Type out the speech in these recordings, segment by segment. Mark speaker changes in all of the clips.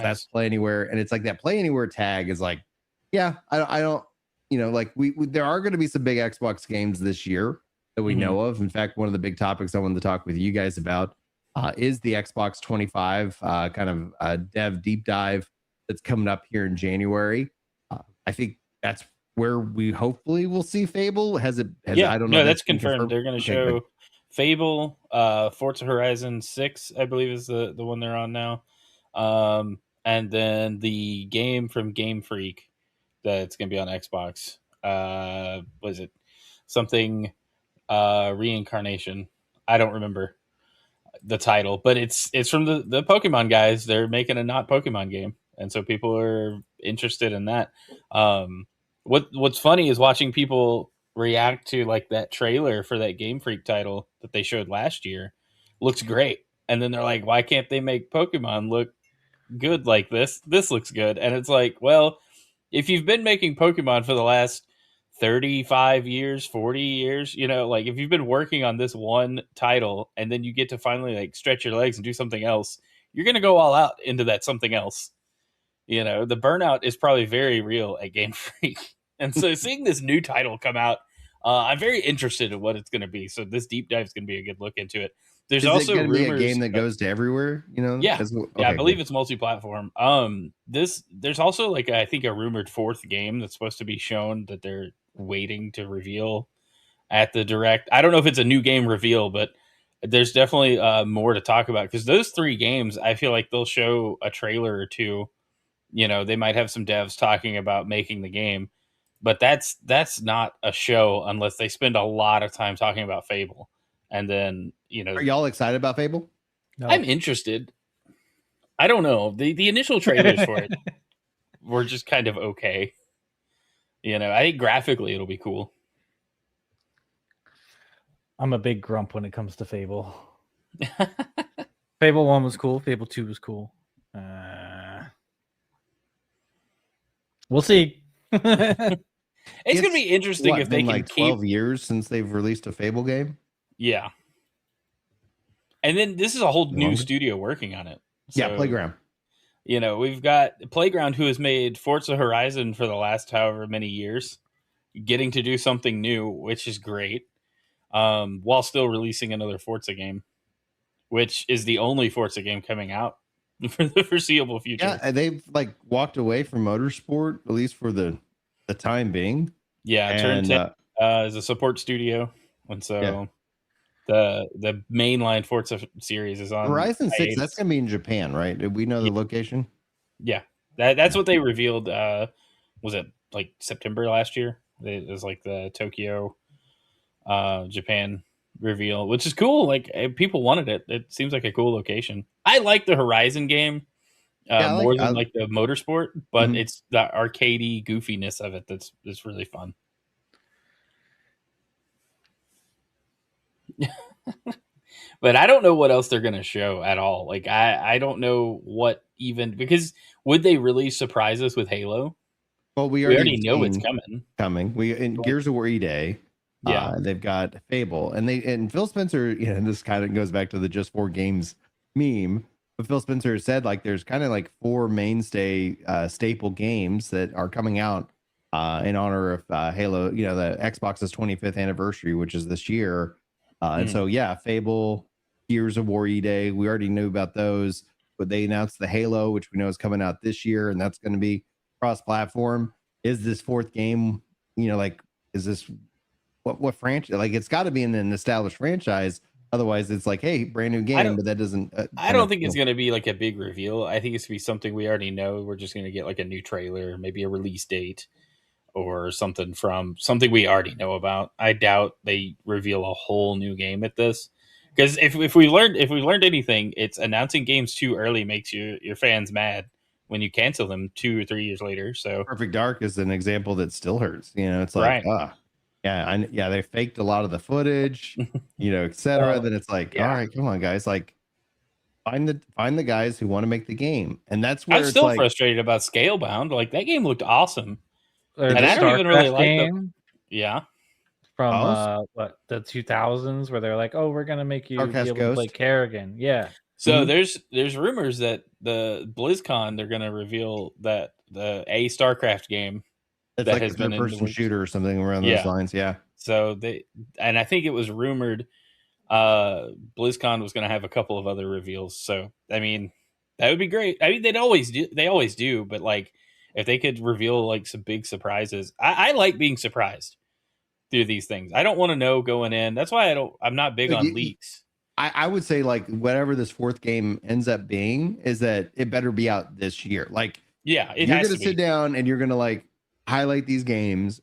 Speaker 1: that's
Speaker 2: Nice.
Speaker 1: Play Anywhere, and it's like that Play Anywhere tag is like, yeah, I don't, like we there are going to be some big Xbox games this year that we know of. In fact, one of the big topics I wanted to talk with you guys about is the Xbox 25 kind of dev deep dive that's coming up here in January. I think that's where we hopefully will see Fable. I don't know.
Speaker 2: No,
Speaker 1: If
Speaker 2: that's
Speaker 1: that's been
Speaker 2: confirmed.
Speaker 1: confirmed.
Speaker 2: They're going to
Speaker 1: Okay, good.
Speaker 2: show Fable, Forza Horizon 6, I believe is the one they're on now. And then the game from Game Freak that's going to be on Xbox. Was it something reincarnation? I don't remember the title, but it's from the Pokemon guys. They're making a not Pokemon game, and so people are interested in that. What's funny is watching people react to like that trailer for that Game Freak title that they showed last year. Looks great, and then they're like, why can't they make Pokemon look good like this? This looks good. And it's like, well, if you've been making Pokemon for the last 35 years, 40 years, like if you've been working on this one title and then you get to finally like stretch your legs and do something else, you're going to go all out into that something else. The burnout is probably very real at Game Freak. And so seeing this new title come out, I'm very interested in what it's going to be. So this deep dive is going to be a good look into it. There's
Speaker 1: Is it
Speaker 2: also
Speaker 1: going to be a
Speaker 2: rumors
Speaker 1: game that goes to everywhere?
Speaker 2: yeah.
Speaker 1: Okay,
Speaker 2: I believe
Speaker 1: good.
Speaker 2: it's multi-platform. There's also like I think a rumored fourth game that's supposed to be shown that they're waiting to reveal at the direct. I don't know if it's a new game reveal, but there's definitely more to talk about because those three games, I feel like they'll show a trailer or two. They might have some devs talking about making the game, but that's not a show unless they spend a lot of time talking about Fable. And then,
Speaker 1: Are y'all excited about Fable?
Speaker 3: No.
Speaker 2: I'm interested. I don't know. The initial trailers for it were just kind of okay. I think graphically it'll be cool.
Speaker 3: I'm a big grump when it comes to Fable. Fable 1 was cool. Fable 2 was cool. We'll see.
Speaker 2: It's going to be interesting if they can
Speaker 1: like 12 years since they've released a Fable game.
Speaker 2: Yeah. And then this is a whole new studio working on it. So,
Speaker 1: yeah, Playground.
Speaker 2: We've got Playground, who has made Forza Horizon for the last however many years, getting to do something new, which is great, while still releasing another Forza game, which is the only Forza game coming out for the foreseeable future.
Speaker 1: Yeah, they've like walked away from motorsport, at least for the time being.
Speaker 2: Yeah, Turn 10 is a support studio, and so the mainline Forza series is on
Speaker 1: Horizon 6. That's gonna be in Japan, right? Did we know the location?
Speaker 2: Yeah, that's what they revealed. Was it like September last year? It was like the Tokyo, Japan reveal, which is cool. Like people wanted it. It seems like a cool location. I like the Horizon game more than like the motorsport, but it's the arcadey goofiness of it that's really fun. But I don't know what else they're going to show at all. Like I don't know what even, because would they really surprise us with Halo?
Speaker 1: Well, we
Speaker 2: already know it's coming.
Speaker 1: We in Gears of War E-Day.
Speaker 2: Yeah,
Speaker 1: they've got Fable, and Phil Spencer. This kind of goes back to the Just 4 Games meme. But Phil Spencer said like there's kind of like 4 mainstay staple games that are coming out in honor of Halo. The Xbox's 25th anniversary, which is this year. And so, Fable, Gears of War E-Day, we already knew about those, but they announced the Halo, which we know is coming out this year, and that's going to be cross-platform. Is this fourth game, is this what franchise? Like, it's got to be in an established franchise. Otherwise, it's like, hey, brand new game, but that doesn't.
Speaker 2: I don't think it's going to be like a big reveal. I think it's going to be something we already know. We're just going to get like a new trailer, maybe a release date, or something from something we already know about. I doubt they reveal a whole new game at this, because if we learned anything, it's announcing games too early makes your fans mad when you cancel them 2 or 3 years later. So
Speaker 1: Perfect Dark is an example that still hurts. It's like, they faked a lot of the footage, etc. Then it's like, all right, come on, guys, like find the guys who want to make the game, and that's where
Speaker 2: I'm still frustrated about Scalebound. Like that game looked awesome.
Speaker 3: And I don't even really like them.
Speaker 2: Yeah.
Speaker 3: From the 2000s, where they're like, "Oh, we're gonna make you be able to play Kerrigan." Yeah.
Speaker 2: So there's rumors that the BlizzCon they're going to reveal that the StarCraft game
Speaker 1: It's
Speaker 2: that
Speaker 1: like a
Speaker 2: has been
Speaker 1: third
Speaker 2: in the
Speaker 1: person
Speaker 2: works.
Speaker 1: shooter or something around those lines. Yeah.
Speaker 2: So and I think it was rumored BlizzCon was going to have a couple of other reveals. So I mean, that would be great. I mean, they always do, but like if they could reveal like some big surprises, I like being surprised through these things. I don't want to know going in. That's why I'm not big
Speaker 1: Like,
Speaker 2: on leaks.
Speaker 1: I would say like whatever this fourth game ends up being is that it better be out this year. Like,
Speaker 2: Yeah, it
Speaker 1: you're
Speaker 2: has
Speaker 1: gonna
Speaker 2: to
Speaker 1: sit
Speaker 2: be.
Speaker 1: down and you're gonna like highlight these games.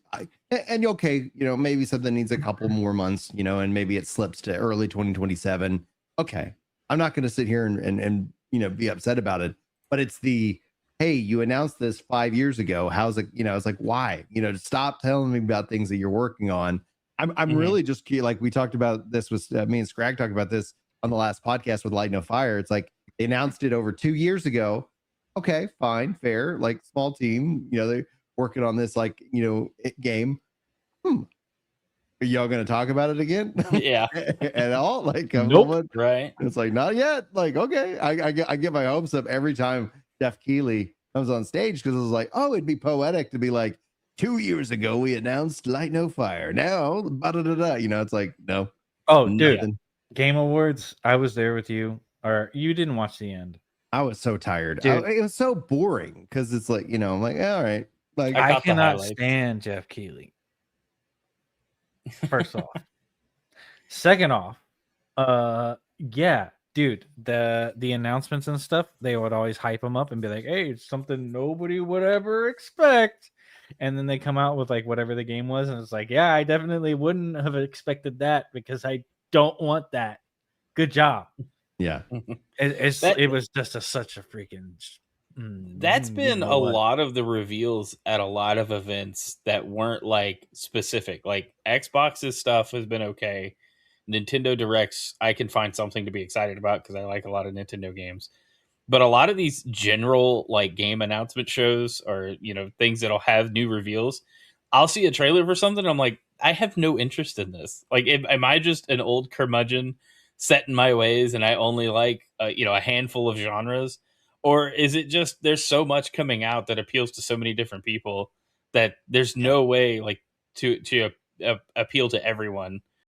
Speaker 1: And okay, maybe something needs a couple more months, and maybe it slips to early 2027. Okay, I'm not gonna sit here and be upset about it. But it's the, hey, you announced this 5 years ago. How's it? It's like, why? Stop telling me about things that you're working on. I'm really just like, we talked about this with me and Scrag talked about this on the last podcast with Light No Fire. It's like they announced it over 2 years ago. Okay, fine, fair. Like, small team, they're working on this like game. Are y'all gonna talk about it again?
Speaker 2: Yeah.
Speaker 1: At all? Like,
Speaker 3: Nope.
Speaker 2: Right.
Speaker 1: It's like, not yet. Like, okay, I get my hopes up every time Jeff Keighley comes on stage, because it was like, oh, it'd be poetic to be like, 2 years ago we announced Light No Fire. Now, it's like, no.
Speaker 3: Oh, dude,
Speaker 1: nothing.
Speaker 3: Game Awards. I was there with you, or you didn't watch the end.
Speaker 1: I was so tired.
Speaker 3: Dude.
Speaker 1: It was so boring because it's like, I'm like, all right. Like,
Speaker 3: I cannot stand Jeff Keighley. First off. Second off, yeah, dude, the announcements and stuff, they would always hype him up and be like, hey, it's something nobody would ever expect. And then they come out with like whatever the game was, and it's like, yeah, I definitely wouldn't have expected that because I don't want that. Good job.
Speaker 1: Yeah.
Speaker 3: It was just such a freaking
Speaker 2: that's been a lot of the reveals at a lot of events that weren't like specific. Like Xbox's stuff has been okay. Nintendo Directs, I can find something to be excited about because I like a lot of Nintendo games. But a lot of these general like game announcement shows or things that'll have new reveals, I'll see a trailer for something. I'm like, I have no interest in this. Like, am I just an old curmudgeon set in my ways and I only like a handful of genres? Or is it just there's so much coming out that appeals to so many different people that there's no way like to appeal to everyone